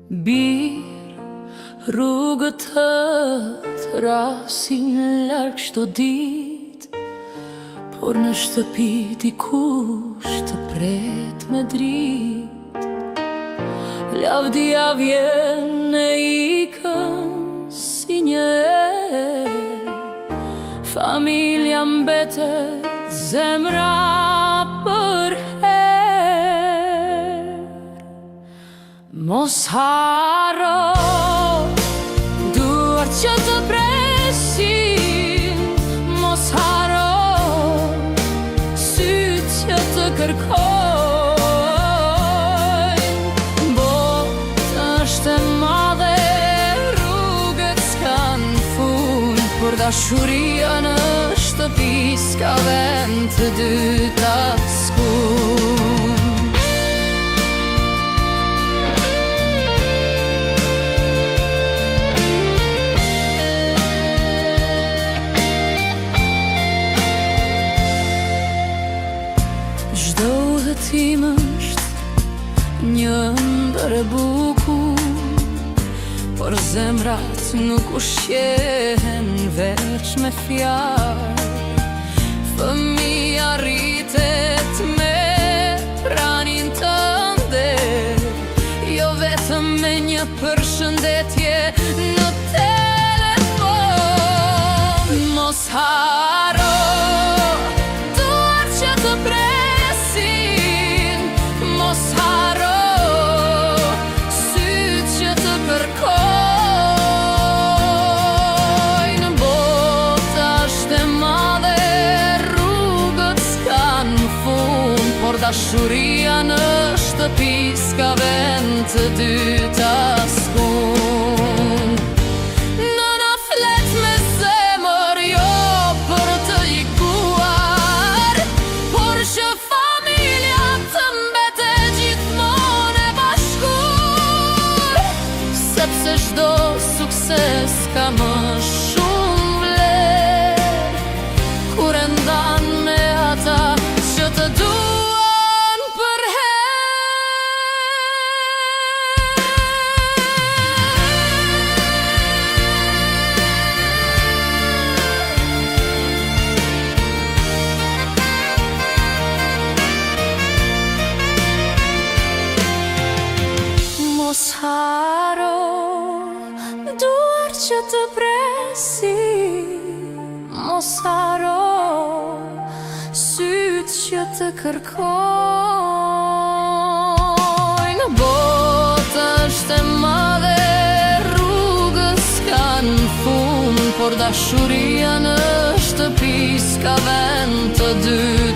Bir rrugët të rasin larg çdo dit, por në shtëpi dikush të pret me drit. Lavdia vjen e ikën si një erë, familja mbetet zemra për herë. Mos haro duart që të presin, mos haro syt që të kërkojnë. Botë është e madhe, rrugët s'kan fund, por dashuria në shtëpi s'ka vend të dyta s'kund. Çdo udhëtim është një ëndër e bukur, por zemrat nuk ushqehen veç me fjalë. Fëmia rritet me pranin tënde, jo vetëm me një përshëndetje në telefon. Mos haro duart që të presin, mos haro syt që të kërkojnë. Bota është e madhe, rrugët s'kan fund, por dashuria në shtëpi s'ka vend të dyta s'kund. Nëna flet me zemër, jo për të likuar, por që familja të mbetet gjithmonë e bashkuar, sepse çdo sukses ka më shumë vlerë kur e ndan me ata që të duan për Mos haro duart që të presin, mos haro syt që të kërkojnë. Botë është e madhe, rrugët s'kan fund, por dashuria në shtëpi s'ka vend të dyta.